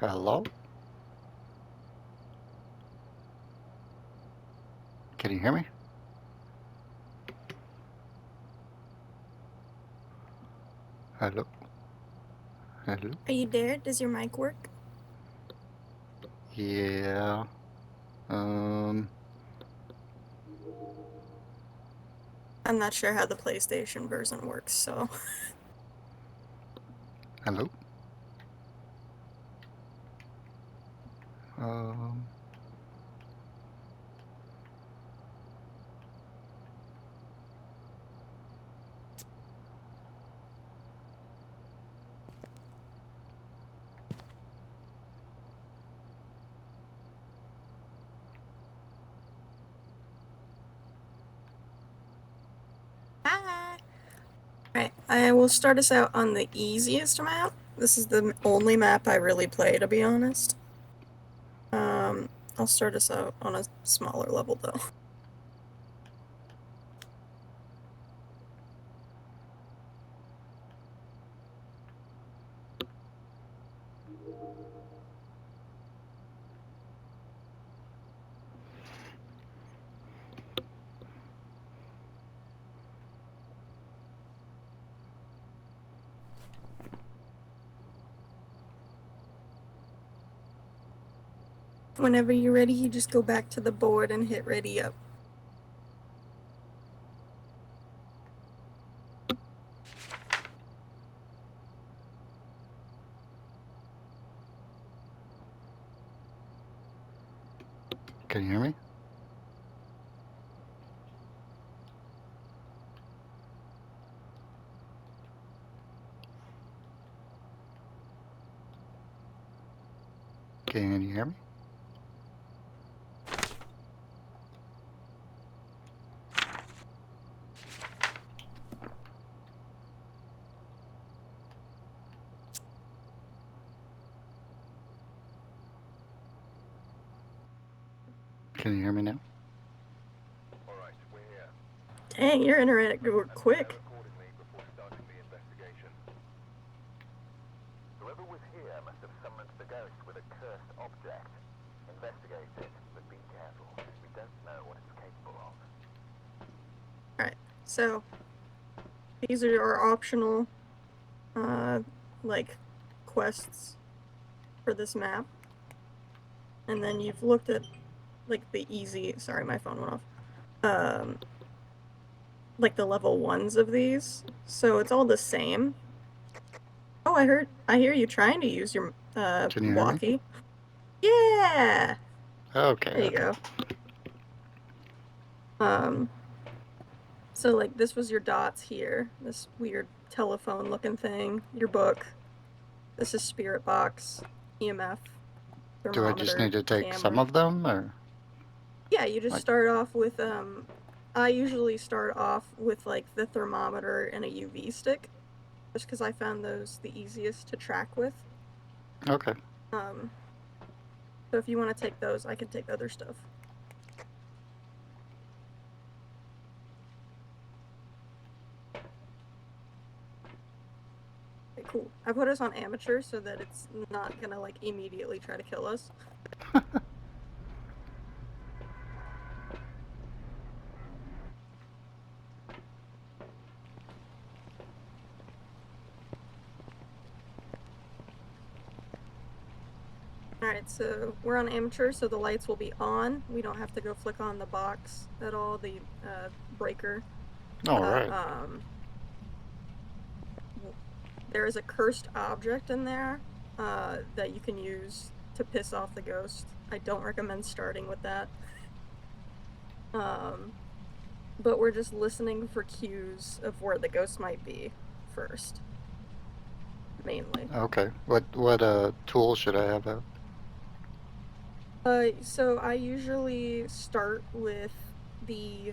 Hello? Can you hear me? Hello? Hello? Are you there? Does your mic work? Yeah. Um, I'm not sure how the PlayStation version works, so. hello? Um, Hi! Alright, I will start us out on the easiest map. This is the only map I really play, to be honest. I'll start us out on a smaller level, though. Whenever you're ready, you just go back to the board and hit ready up. can you hear me? Can you hear me? Can you hear me now? Dang, your internet grew quick. Whoever was here must have summoned the ghost with a cursed object. Investigate it, but be careful. We don't know what it's capable of. Alright, so these are our optional, like, quests for this map. And then you've looked at, like, the easy... Sorry, my phone went off. Like, the level 1s of these. So it's all the same. Oh, I hear you trying to use your, Can you hear me? walkie. Yeah! Okay. There you go. So, like, this was your dots here. This weird telephone-looking thing. Your book. This is spirit box. EMF. Do I just need Thermometer. to take some Camera. of them, or? Yeah, you just Like, start off with, I usually start off with, like, the thermometer and a UV stick. Just because I found those the easiest to track with. okay. So if you want to take those, I can take other stuff. Okay, cool. I put us on amateur so that it's not gonna, like, immediately try to kill us. Alright, so we're on amateur, so the lights will be on. We don't have to go flick on the box at all, the breaker. All right. There is a cursed object in there that you can use to piss off the ghost. I don't recommend starting with that. But we're just listening for cues of where the ghost might be first. Mainly. Okay. What tool should I have out? So I usually start with the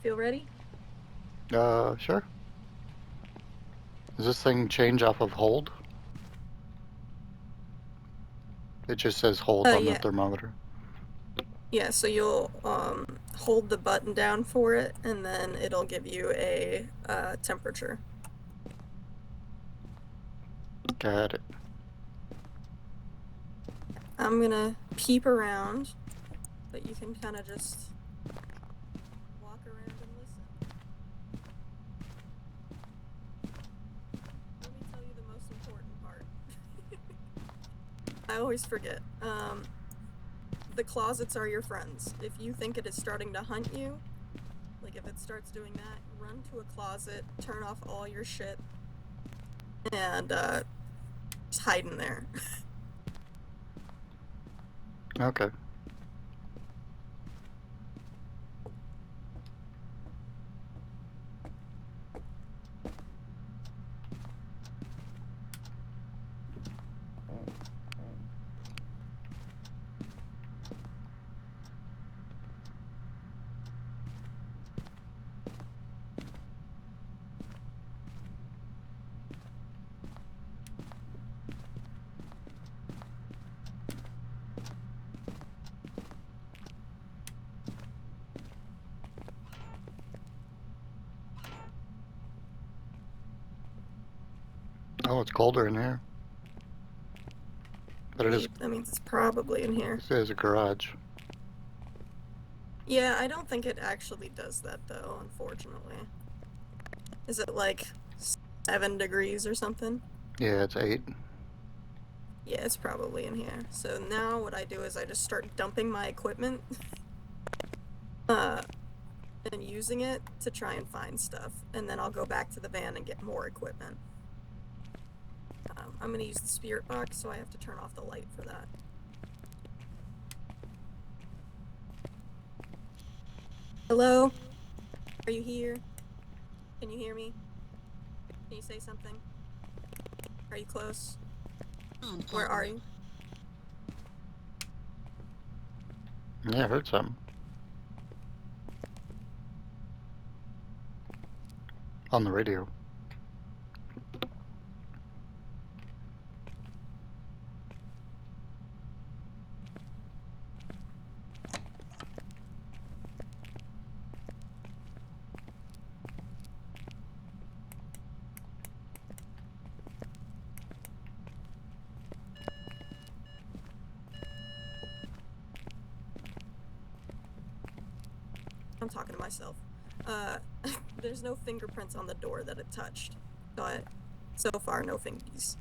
feel ready? Sure. Does this thing change off of hold? It just says hold on the Yeah. thermometer. Yeah, so you'll hold the button down for it, and then it'll give you a temperature. Got it. I'm gonna peep around, but you can kind of just walk around and listen. Let me tell you the most important part. I always forget. The closets are your friends. If you think it is starting to hunt you, like if it starts doing that, run to a closet, turn off all your shit, and just hide in there. Okay. Oh, it's colder in here. But it is. That means it's probably in here. This is a garage. Yeah, I don't think it actually does that though, unfortunately. Is it like 7 degrees or something? Yeah, it's 8. Yeah, it's probably in here. So now what I do is I just start dumping my equipment and using it to try and find stuff. And then I'll go back to the van and get more equipment. I'm gonna use the spirit box, so I have to turn off the light for that. Hello? Are you here? Can you hear me? Can you say something? Are you close? Where are you? Yeah, I heard something. On the radio. I'm talking to myself. There's no fingerprints on the door that it touched, but so far, no fingies.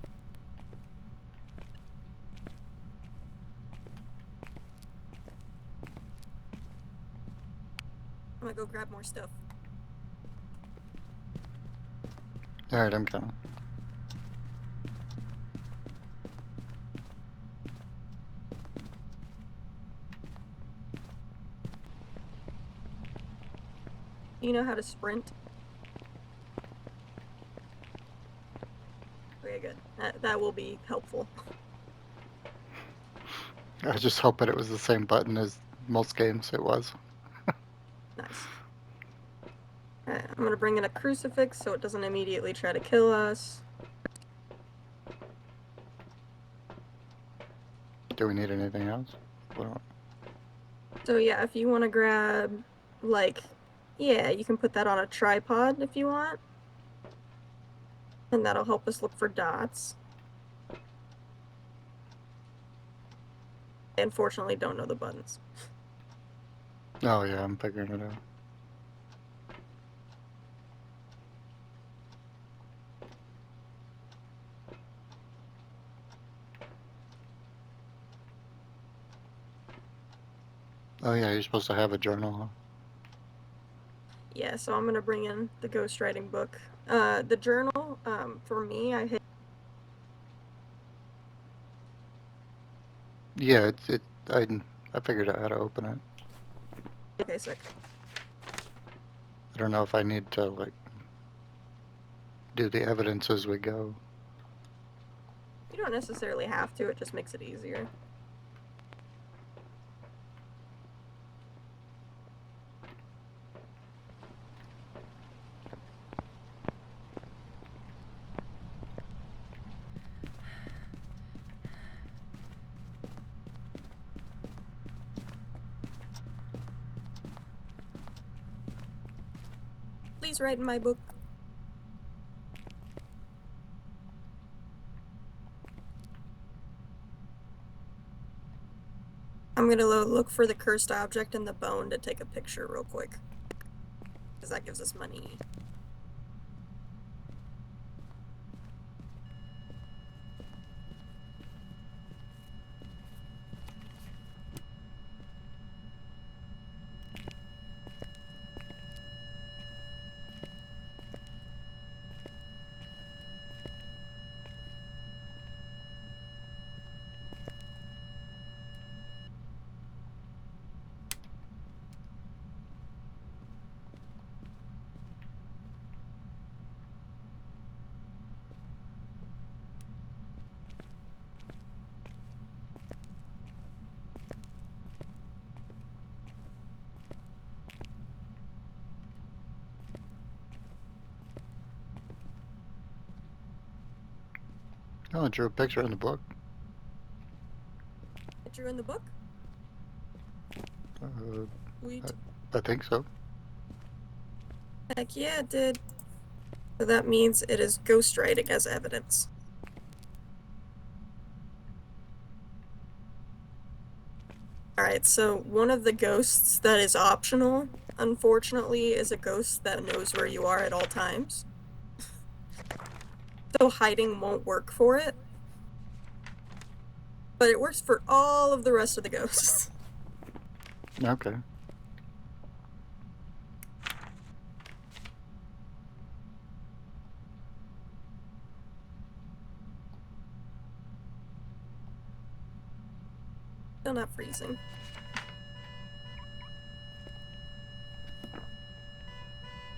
I'm gonna go grab more stuff. Alright, I'm coming. Do you know how to sprint? Okay, good. That will be helpful. I was just hoping it was the same button as most games it was. Nice. Alright, I'm gonna bring in a crucifix so it doesn't immediately try to kill us. Do we need anything else? Well, So yeah, if you want to grab, like, yeah, you can put that on a tripod if you want. And that'll help us look for dots. I unfortunately don't know the buttons. oh yeah, I'm figuring it out. Oh yeah, you're supposed to have a journal, huh? Yeah, so I'm gonna bring in the ghostwriting book. The journal, for me, Yeah, I figured out how to open it. okay, sick. I don't know if I need to, like, do the evidence as we go. You don't necessarily have to, it just makes it easier. Please write in my book. I'm gonna look for the cursed object and the bone to take a picture real quick. Because that gives us money. Oh, I drew a picture in the book. It drew in the book? We I think so. Heck yeah, it did. So that means it is ghostwriting as evidence. Alright, so one of the ghosts that is optional, unfortunately, is a ghost that knows where you are at all times. So hiding won't work for it. But it works for all of the rest of the ghosts. Okay. Still not freezing.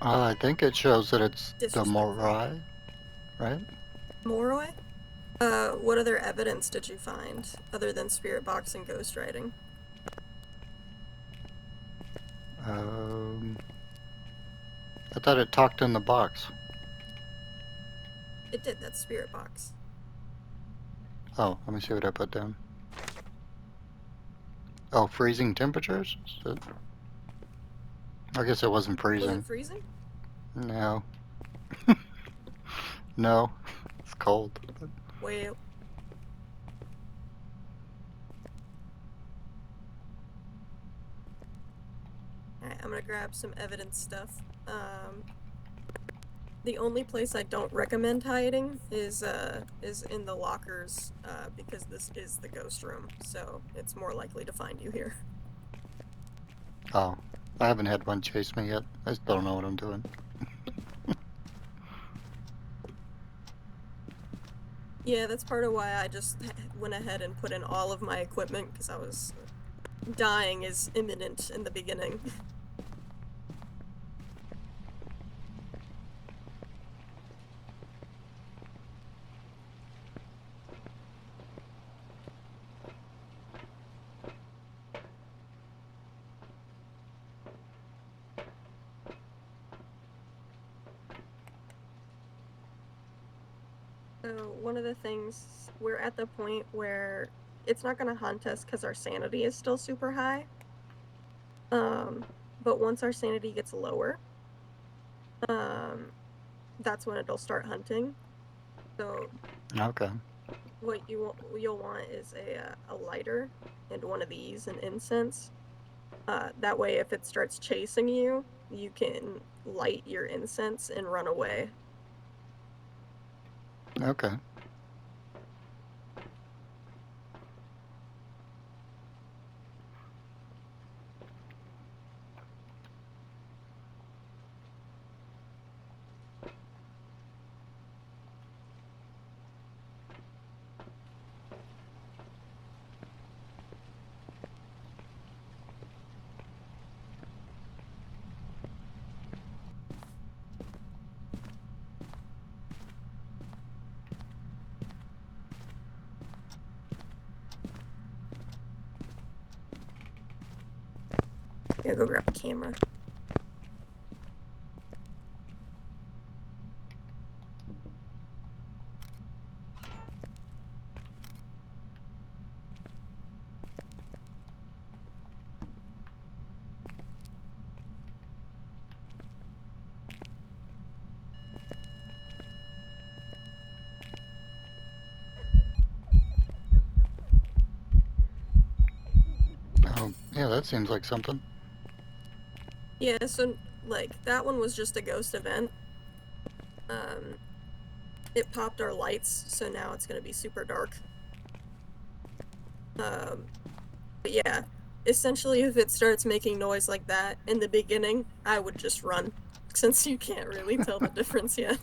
I think it shows that it's the Disrespectful. Morai, right? Moroi? What other evidence did you find, other than spirit box and ghostwriting? I thought it talked in the box. It did, that's spirit box. Oh, let me see what I put down. Oh, freezing temperatures? I guess it wasn't Was freezing. it freezing? No. No, it's cold. Well. Alright, I'm gonna grab some evidence stuff. The only place I don't recommend hiding is in the lockers, because this is the ghost room, so it's more likely to find you here. Oh, I haven't had one chase me yet. I still don't know what I'm doing. Yeah, that's part of why I just went ahead and put in all of my equipment, because I was dying is imminent in the beginning. So one of the things, we're at the point where it's not going to hunt us because our sanity is still super high. But once our sanity gets lower, that's when it'll start hunting. So Okay. what you'll want is a lighter and one of these, an incense. That way, if it starts chasing you, you can light your incense and run away. Okay. Gotta go grab a camera. Oh, yeah, that seems like something. Yeah, so, like, that one was just a ghost event. It popped our lights, so now it's gonna be super dark. But yeah, essentially if it starts making noise like that in the beginning, I would just run, since you can't really tell the difference yet.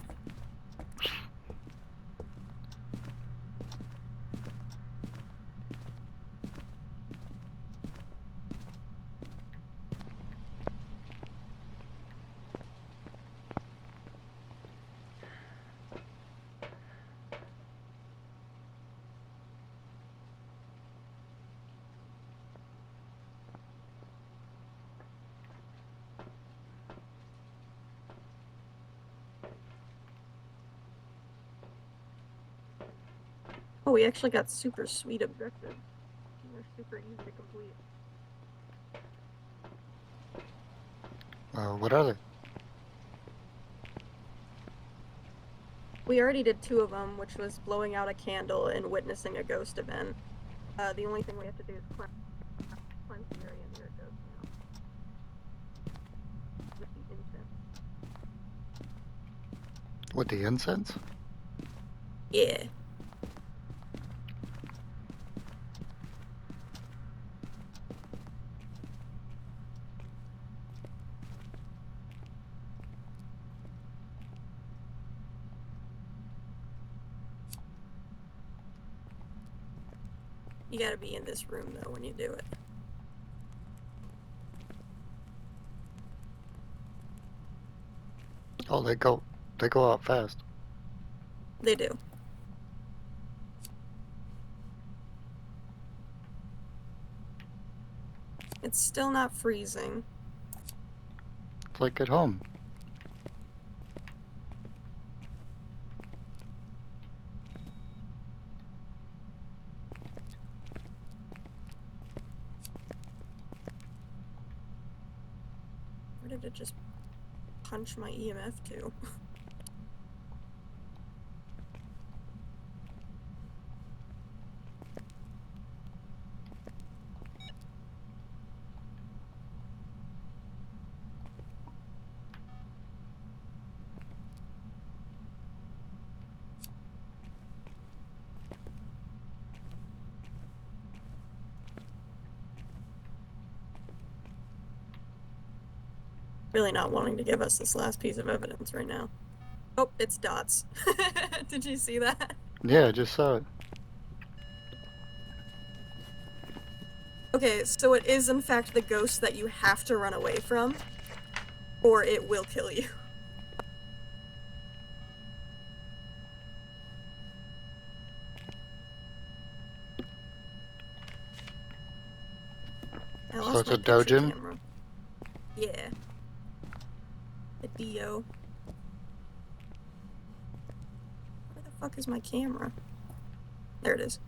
Oh, we actually got super sweet objectives. They're super easy to complete. What are they? We already did 2 of them, which was blowing out a candle and witnessing a ghost event. The only thing we have to do is cleanse the area near a ghost now. With the incense. With the incense? Yeah. You gotta be in this room, though, when you do it. Oh, they go out fast. They do. It's still not freezing. It's like at home. Where did it just punch my EMF to? Really not wanting to give us this last piece of evidence right now. Oh, it's dots. Did you see that? Yeah, I just saw it. Okay, so it is in fact the ghost that you have to run away from, or it will kill you. I So lost it's my a picture dojin? camera. Yeah. A Dio. Where the fuck is my camera? There it is.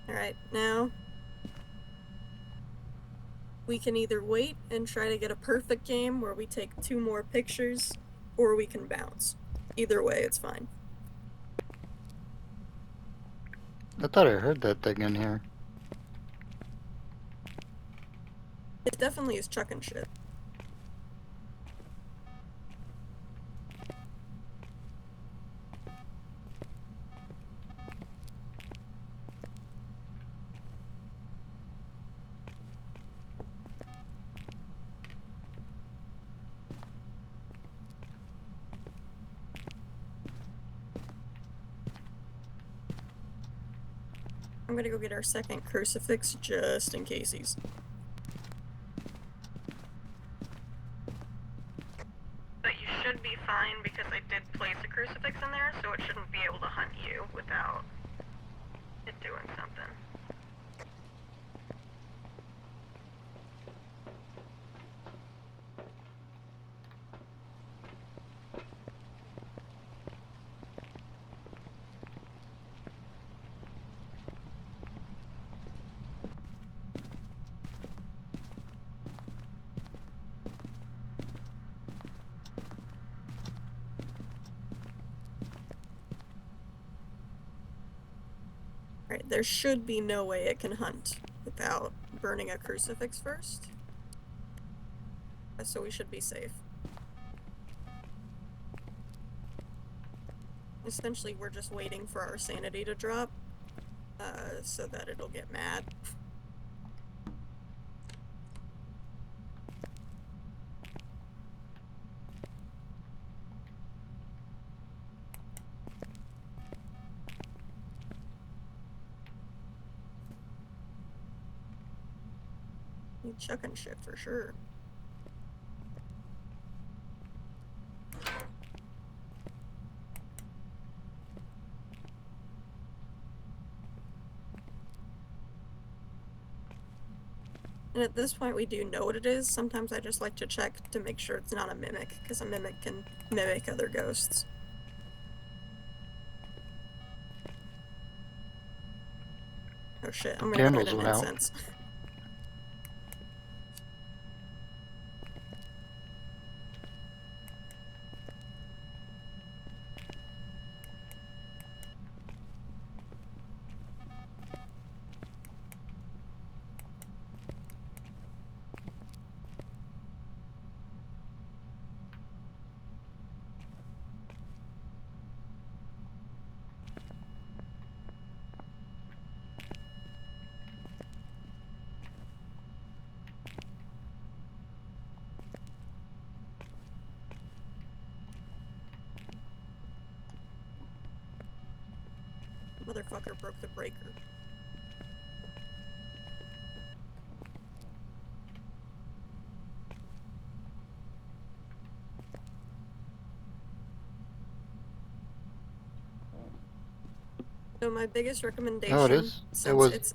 Alright, now we can either wait and try to get a perfect game where we take 2 more pictures, or we can bounce. Either way, it's fine. I thought I heard that thing in here. It definitely is chucking shit. I'm gonna go get our second crucifix just in caseies. But you should be fine because I did place a crucifix in there, so it shouldn't be able to hunt you without it doing something. Alright, there should be no way it can hunt without burning a crucifix first. So we should be safe. Essentially, we're just waiting for our sanity to drop, so that it'll get mad. You chucking shit for sure. And at this point, we do know what it is. Sometimes I just like to check to make sure it's not a mimic, because a mimic can mimic other ghosts. Oh shit, I'm gonna Candles light an went out. incense. Motherfucker broke the breaker. So my biggest recommendation, Oh, it is. since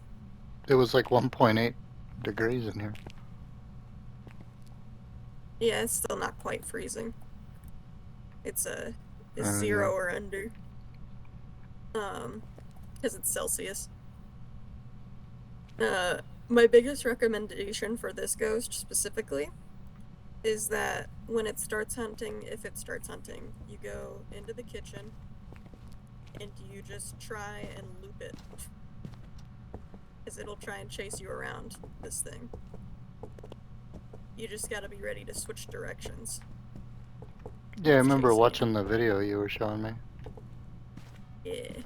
It was like 1.8 degrees in here. yeah, it's still not quite freezing. It's it's Yeah. 0 or under. Because it's Celsius. My biggest recommendation for this ghost specifically is that when it starts hunting, if it starts hunting, you go into the kitchen and you just try and loop it. Because it'll try and chase you around this thing. You just gotta be ready to switch directions. Yeah, I remember chasing. watching the video you were showing me. Yeah.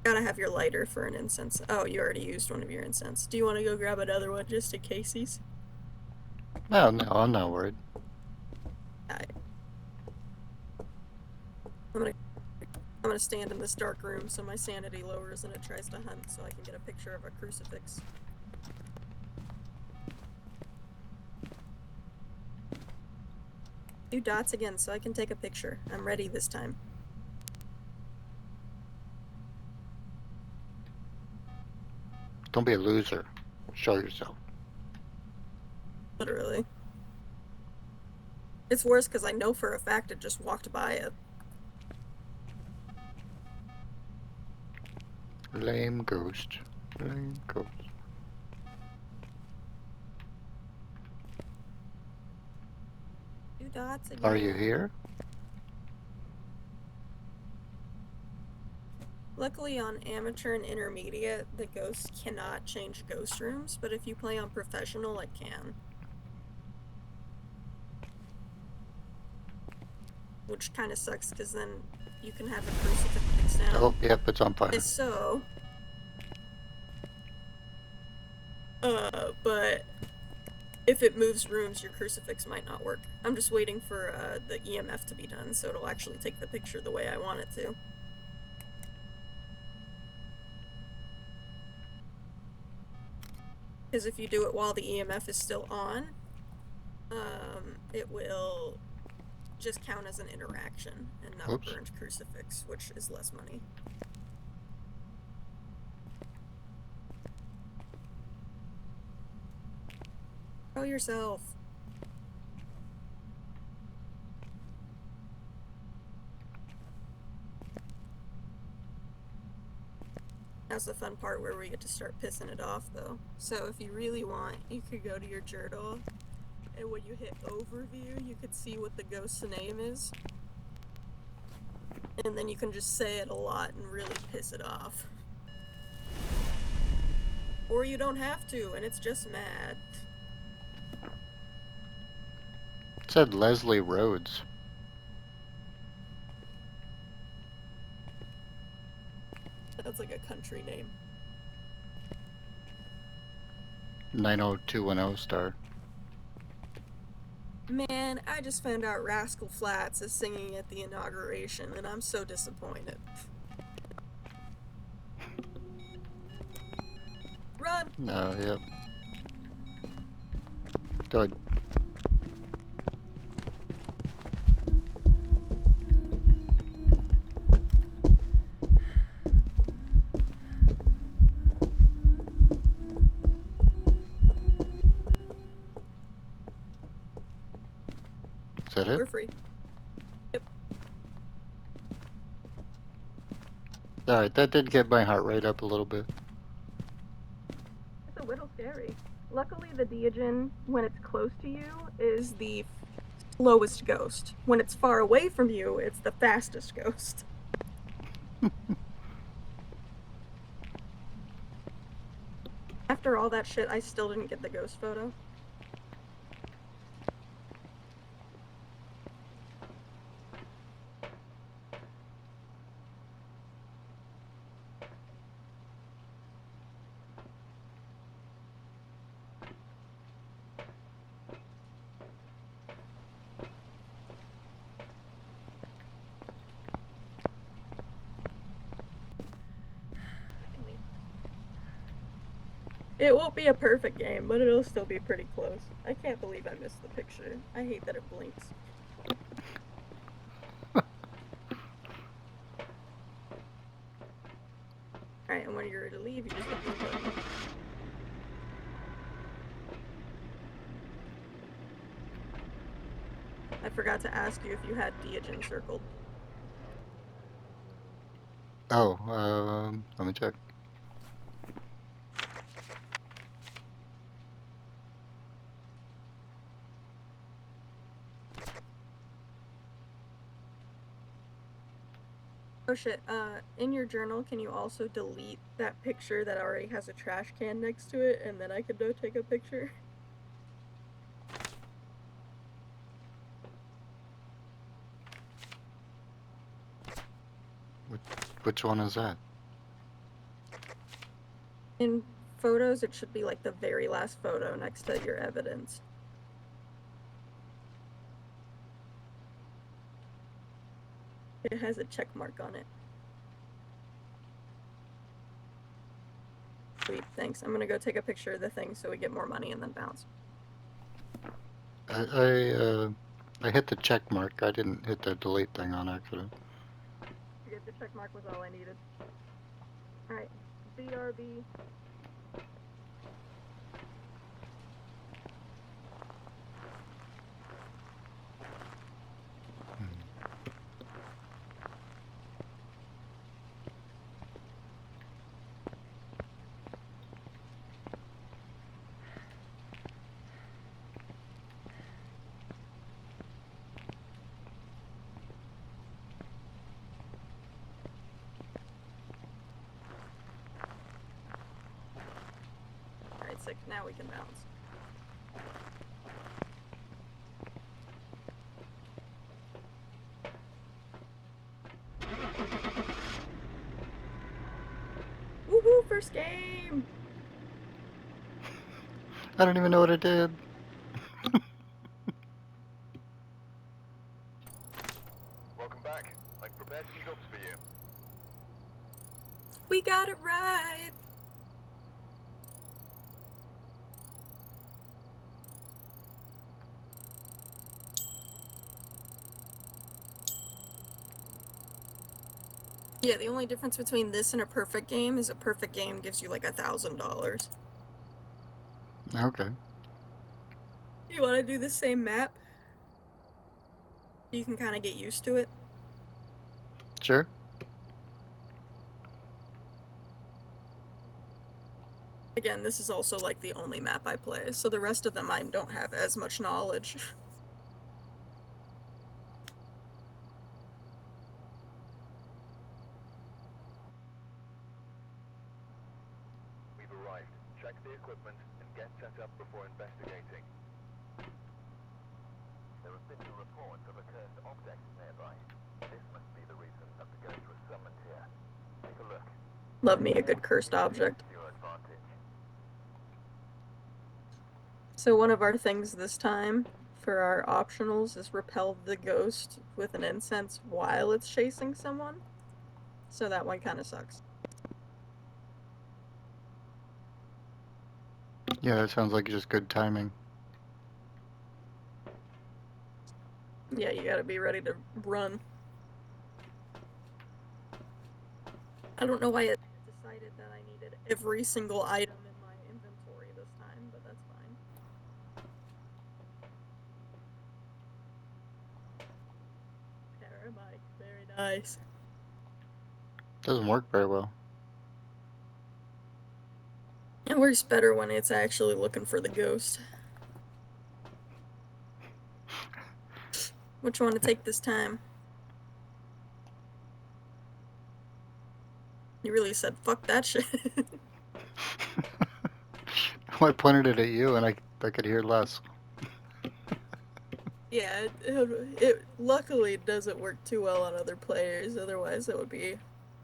Gotta have your lighter for an incense. Oh, you already used one of your incense. Do you want to go grab another one just in case? No, no, I'm not worried. I'm gonna stand in this dark room so my sanity lowers and it tries to hunt so I can get a picture of a crucifix. Do dots again so I can take a picture. I'm ready this time. Don't be a loser. Show yourself. Literally. It's worse because I know for a fact it just walked by it. Lame ghost. Lame ghost. Do dots again. Are you here? Luckily on amateur and intermediate, the ghosts cannot change ghost rooms, but if you play on professional, it can. Which kind of sucks, because then you can have a crucifix down. Oh, yep, it's on fire. So, but if it moves rooms, your crucifix might not work. I'm just waiting for the EMF to be done, so it'll actually take the picture the way I want it to. Because if you do it while the EMF is still on, it will just count as an interaction and not Oops. a burned crucifix, which is less money. Show yourself. That's the fun part where we get to start pissing it off, though. So if you really want, you could go to your journal, and when you hit overview, you could see what the ghost's name is. And then you can just say it a lot and really piss it off. Or you don't have to, and it's just mad. It said Leslie Rhodes. That's like a country name. 90210 star. Man, I just found out Rascal Flatts is singing at the inauguration, and I'm so disappointed. Run! No, yep. Good. Is that We're it? free. Alright, that did get my heart rate up a little bit. It's a little scary. Luckily, the Diogen, when it's close to you, is the slowest ghost. When it's far away from you, it's the fastest ghost. After all that shit, I still didn't get the ghost photo. It won't be a perfect game, but it'll still be pretty close. I can't believe I missed the picture. I hate that it blinks. Alright, and when you're ready to leave, you just hit the button. I forgot to ask you if you had Diogen circled. Oh, let me check. Oh shit, in your journal, can you also delete that picture that already has a trash can next to it, and then I could go take a picture? Which one is that? In photos, it should be like the very last photo next to your evidence. It has a check mark on it. Sweet, thanks. I'm gonna go take a picture of the thing so we get more money and then bounce. I hit the check mark. I didn't hit the delete thing on accident. The check mark was all I needed. Alright, BRB. sick. Now we can bounce. Woohoo! First game! I don't even know what I did. Welcome back. I've prepared some jobs for you. We got it right! Yeah, the only difference between this and a perfect game is a perfect game gives you like $1,000. Okay. You want to do the same map? You can kind of get used to it. Sure. Again, this is also like the only map I play, so the rest of them I don't have as much knowledge. We've arrived. Check the equipment and get set up before investigating. There have been reports of a cursed object nearby. This must be the reason that the ghost was summoned here. Take a look. Love me a good cursed object. To your advantage. So one of our things this time for our optionals is repel the ghost with an incense while it's chasing someone. So that one kind of sucks. Yeah, that sounds like just good timing. Yeah, you gotta be ready to run. I don't know why it decided that I needed every single item in my inventory this time, but that's fine. Paramike, very nice. Doesn't work very well. It works better when it's actually looking for the ghost. What you want to take this time? You really said, fuck that shit. I pointed it at you and I could hear less. Yeah, it luckily doesn't work too well on other players, otherwise it would be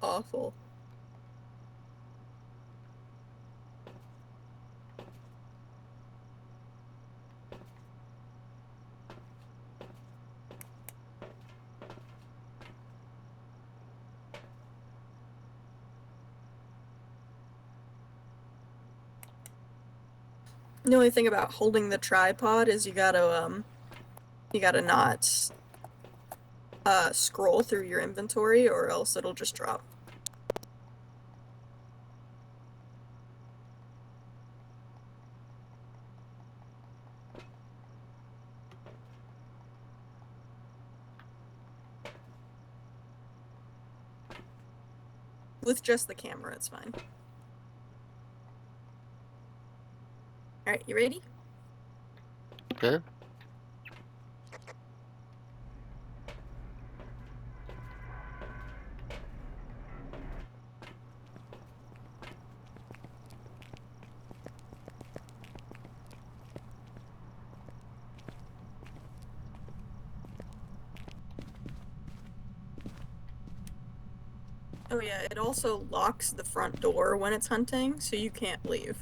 awful. The only thing about holding the tripod is you gotta not scroll through your inventory or else it'll just drop. With just the camera, it's fine. Alright, you ready? Okay. Oh yeah, it also locks the front door when it's hunting, so you can't leave.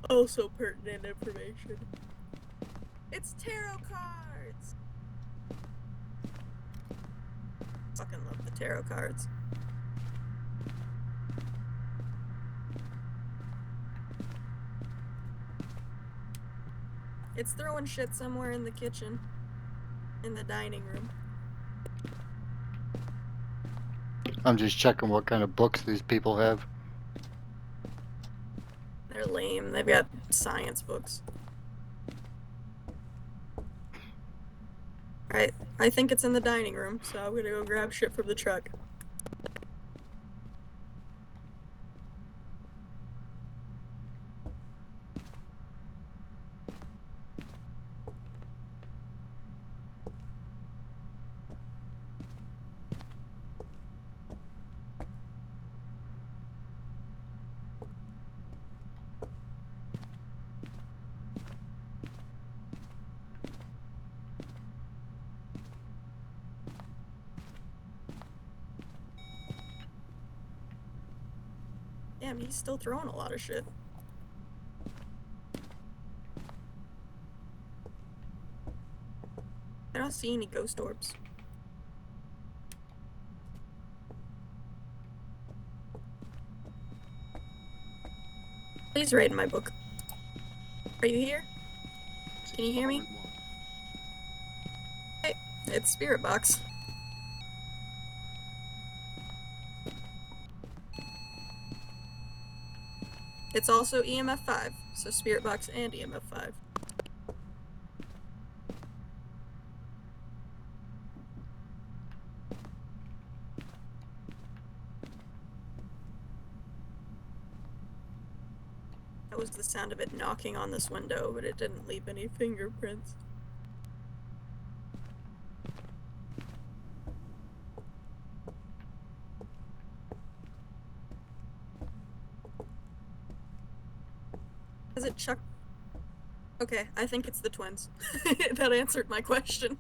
Also pertinent information. It's tarot cards! Fucking love the tarot cards. It's throwing shit somewhere in the kitchen. In the dining room. I'm just checking what kind of books these people have. They're lame. They've got science books. Alright, I think it's in the dining room, so I'm gonna go grab shit from the truck. Damn, he's still throwing a lot of shit. I don't see any ghost orbs. Please write in my book. Are you here? Can you hear me? Hey, it's Spirit Box. It's also EMF 5, so Spirit Box and EMF 5. That was the sound of it knocking on this window, but it didn't leave any fingerprints. Is it Chuck? Okay, I think it's the twins. That answered my question.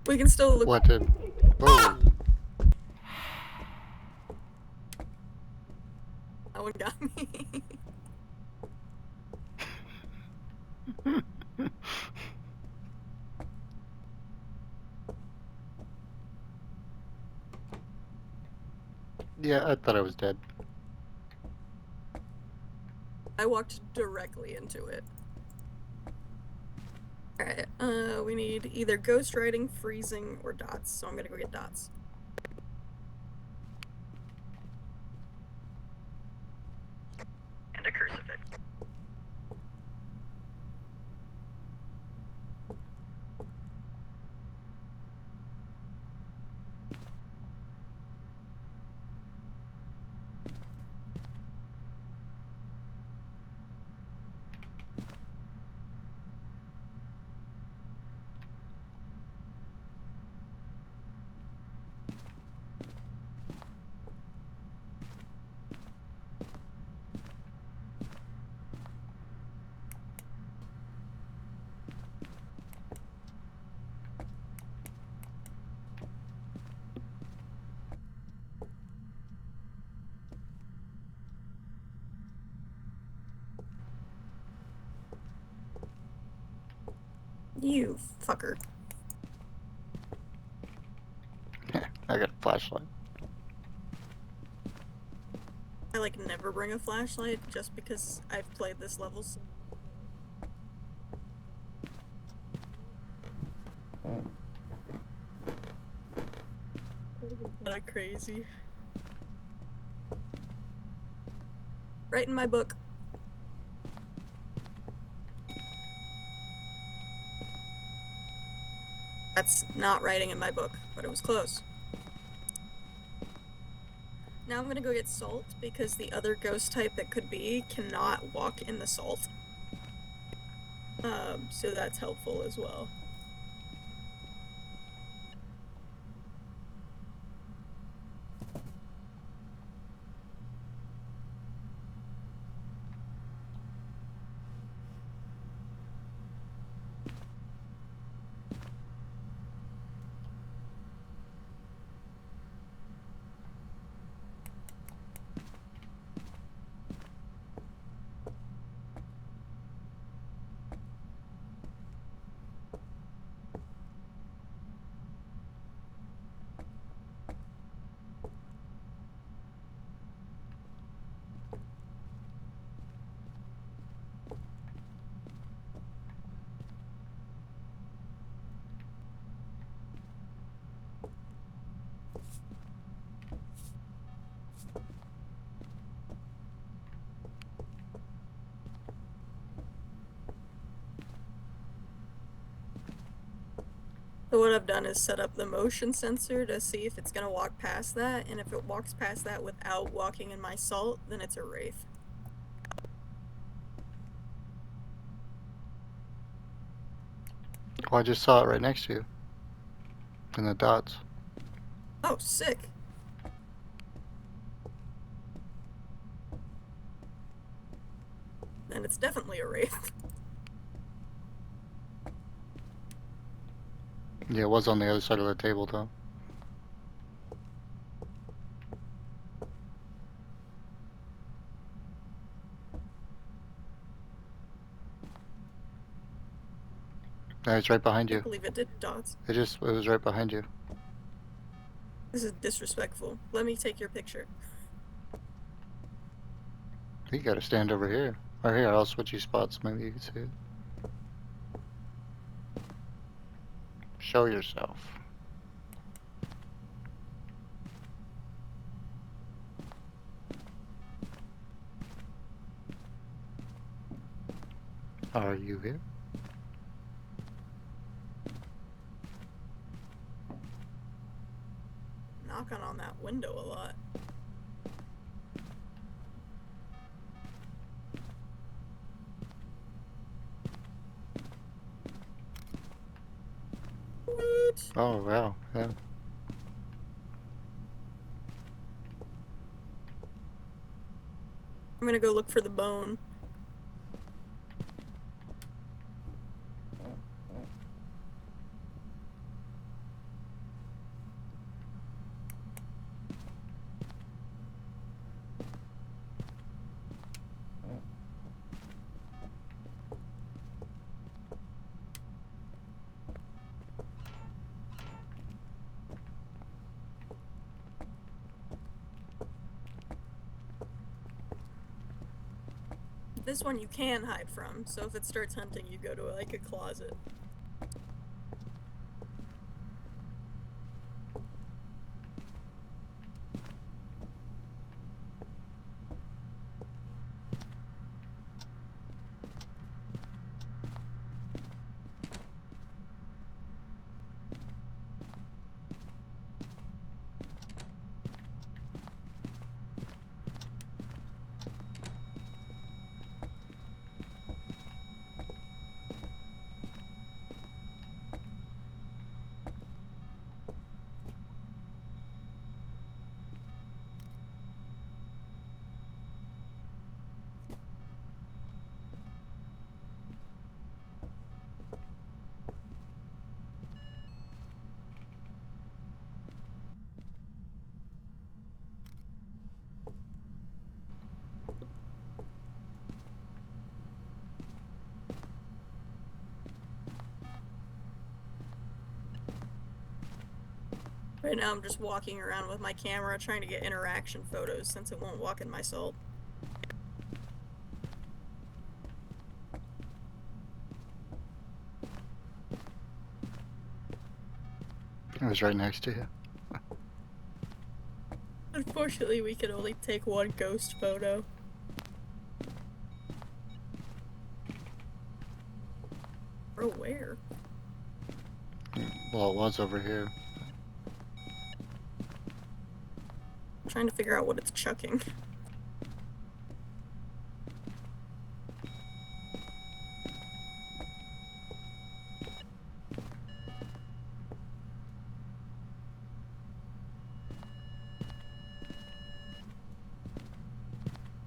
We can still look. What did... Oh, That one got me. yeah, I thought I was dead. I walked directly into it. Alright, we need either ghost writing, freezing, or dots, so I'm gonna go get dots. And a crucifix. You fucker. I got a flashlight. I like never bring a flashlight just because I've played this level so kinda crazy. Right in my book. That's not writing in my book, but it was close. Now I'm gonna go get salt because the other ghost type that could be cannot walk in the salt. So that's helpful as well. So what I've done is set up the motion sensor to see if it's gonna walk past that, and if it walks past that without walking in my salt, then it's a wraith. Well, I just saw it right next to you. In the dots. Oh, sick. Then it's definitely a wraith. Yeah, it was on the other side of the table, though. No, it's right behind I you. can't believe it did dots. It was right behind you. This is disrespectful. Let me take your picture. You gotta stand over here. Or here, I'll switch you spots. Maybe you can see it. Show yourself. Are you here? Knocking on that window a lot. What? Oh, wow. Yeah. I'm gonna go look for the bone. This one you can hide from, so if it starts hunting, you go to like a closet. Right now I'm just walking around with my camera trying to get interaction photos since it won't walk in my salt. It was right next to you. Unfortunately, we can only take one ghost photo. Bro, where? Well, it was over here. I'm trying to figure out what it's chucking.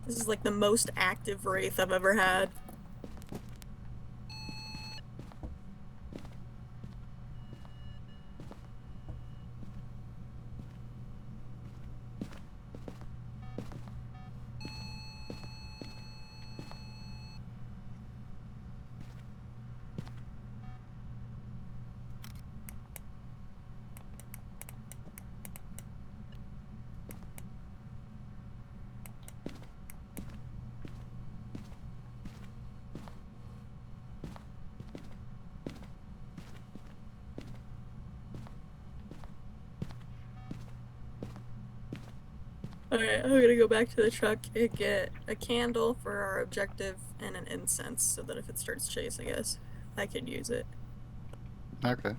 This is like the most active wraith I've ever had. Alright, I'm gonna go back to the truck and get a candle for our objective and an incense so that if it starts chasing us, I can use it. Okay.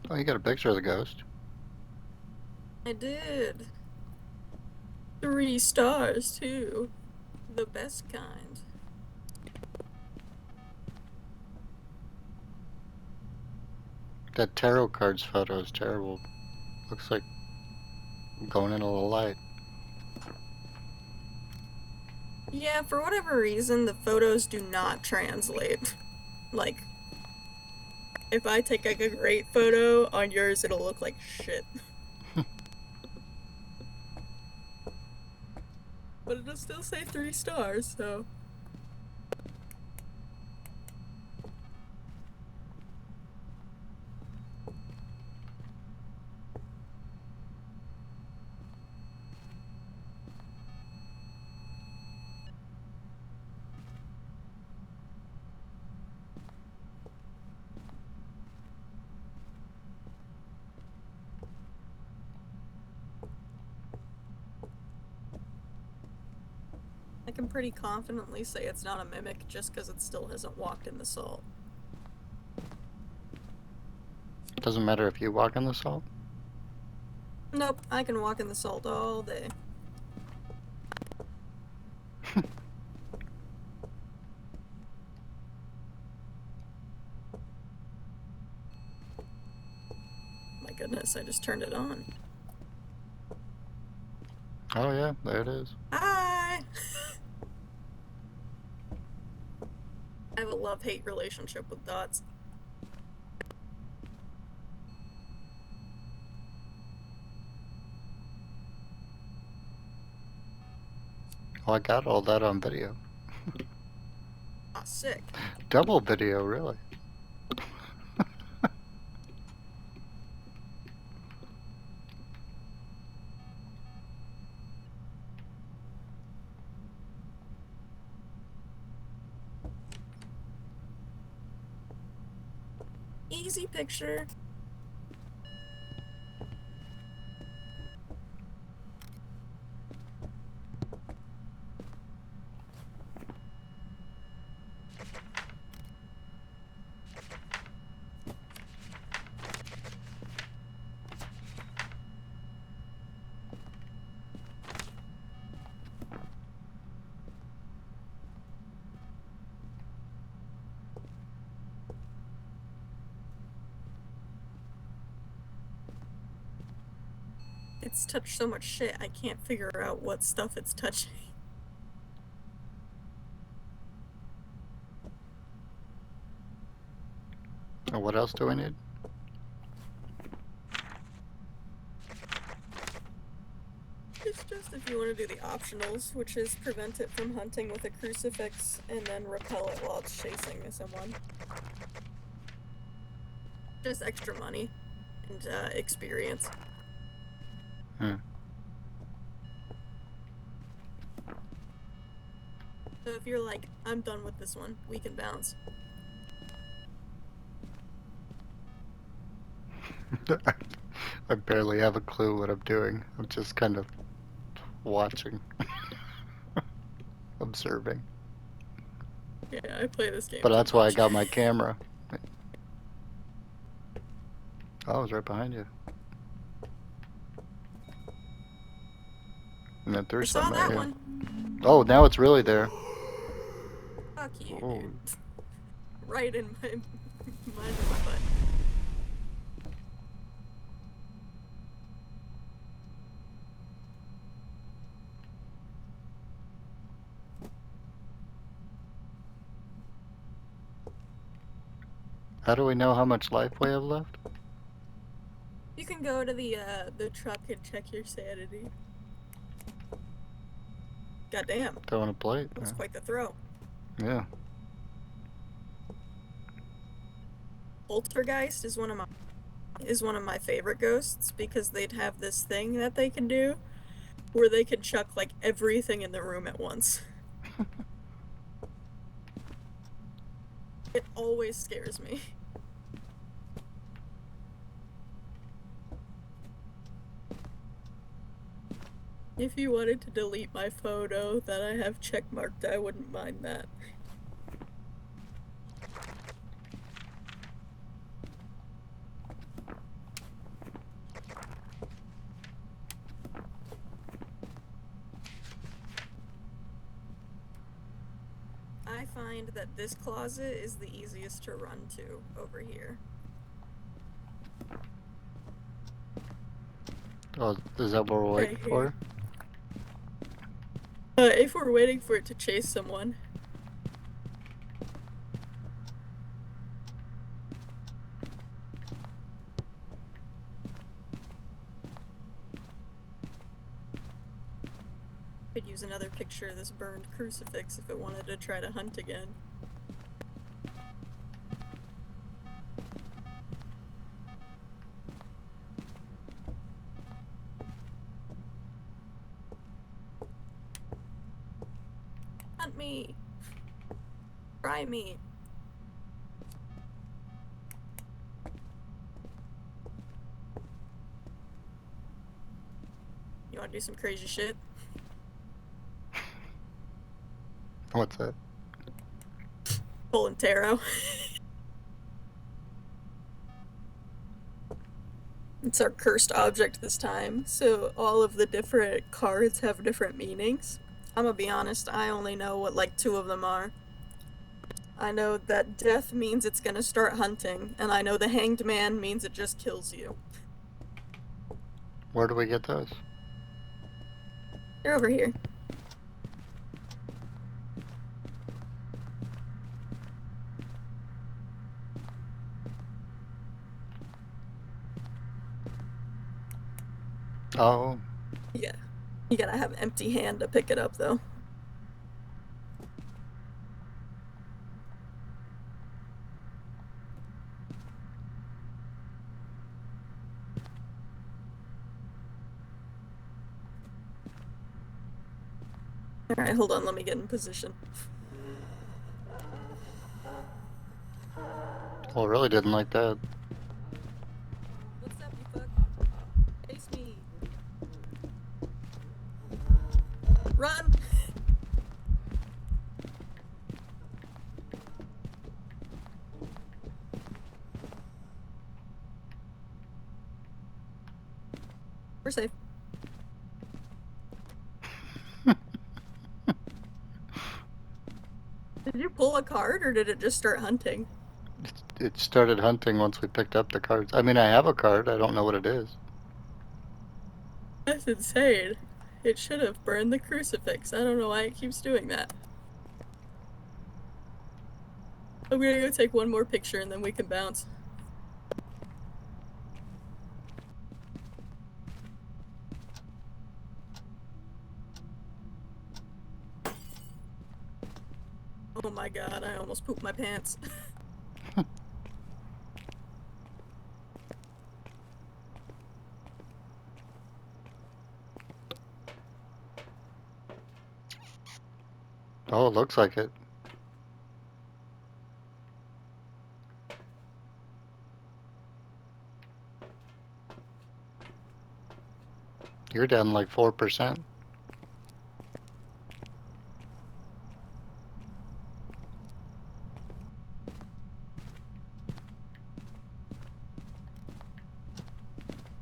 Oh, you got a picture of the ghost. I did. 3 stars, too. The best kind. That tarot cards photo is terrible. Looks like going into the light. Yeah, for whatever reason, the photos do not translate. Like, if I take like a great photo, on yours it'll look like shit. But it'll still say 3 stars, so. I can pretty confidently say it's not a mimic just because it still hasn't walked in the salt. Doesn't matter if you walk in the salt. Nope, I can walk in the salt all day. My goodness, I just turned it on. Oh yeah, there it is. Hi! I have a love-hate relationship with dots. Oh, I got all that on video. Ah, sick. Double video, really. Easy picture. It's touched so much shit, I can't figure out what stuff it's touching. And what else do we need? It's just if you want to do the optionals, which is prevent it from hunting with a crucifix and then repel it while it's chasing someone. Just extra money and experience. So if you're like, I'm done with this one, we can bounce. I barely have a clue what I'm doing. I'm just kind of watching, observing. Yeah, I play this game. But that's too why I much. got my camera. Oh, it's right behind you. And then I there's saw something that right here. one. Oh, now it's really there. Fuck you, Oh. dude. Right in my butt. How do we know how much life we have left? You can go to the truck and check your sanity. Goddamn, Throwing a plate. that was quite the throw. Yeah. Poltergeist is one of my favorite ghosts because they'd have this thing that they can do where they can chuck like everything in the room at once. It always scares me. If you wanted to delete my photo that I have checkmarked, I wouldn't mind that. I find that this closet is the easiest to run to over here. Oh, is that what we're waiting Right here. for? If we're waiting for it to chase someone. Could use another picture of this burned crucifix if it wanted to try to hunt again. Hunt me! Try me! You wanna do some crazy shit? What's that? Pulling tarot. It's our cursed object this time, so all of the different cards have different meanings. I'm gonna be honest, I only know what like 2 of them are. I know that death means it's gonna start hunting, and I know the hanged man means it just kills you. Where do we get those? They're over here. Oh, Yeah. You gotta have empty hand to pick it up, though. Alright, hold on, let me get in position. well, I really didn't like that. What's up, you fuck? Face me! Run! We're safe. Did you pull a card, or did it just start hunting? It started hunting once we picked up the cards. I mean, I have a card. I don't know what it is. That's insane. It should have burned the crucifix. I don't know why it keeps doing that. I'm gonna go take one more picture and then we can bounce. Oh my god, I almost pooped my pants. Oh, it looks like it. You're down like 4%.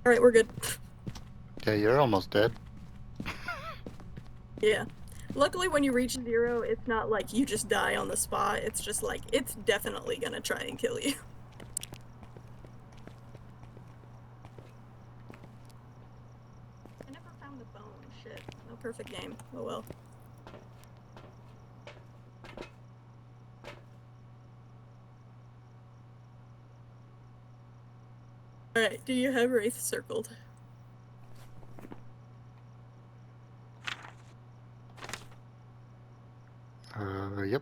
Alright, we're good. Yeah, you're almost dead. Yeah. Luckily, when you reach 0, it's not like you just die on the spot. It's just like, it's definitely gonna try and kill you. I never found a bone. Shit. No perfect game. Oh well. Alright, do you have Wraith circled? Yep.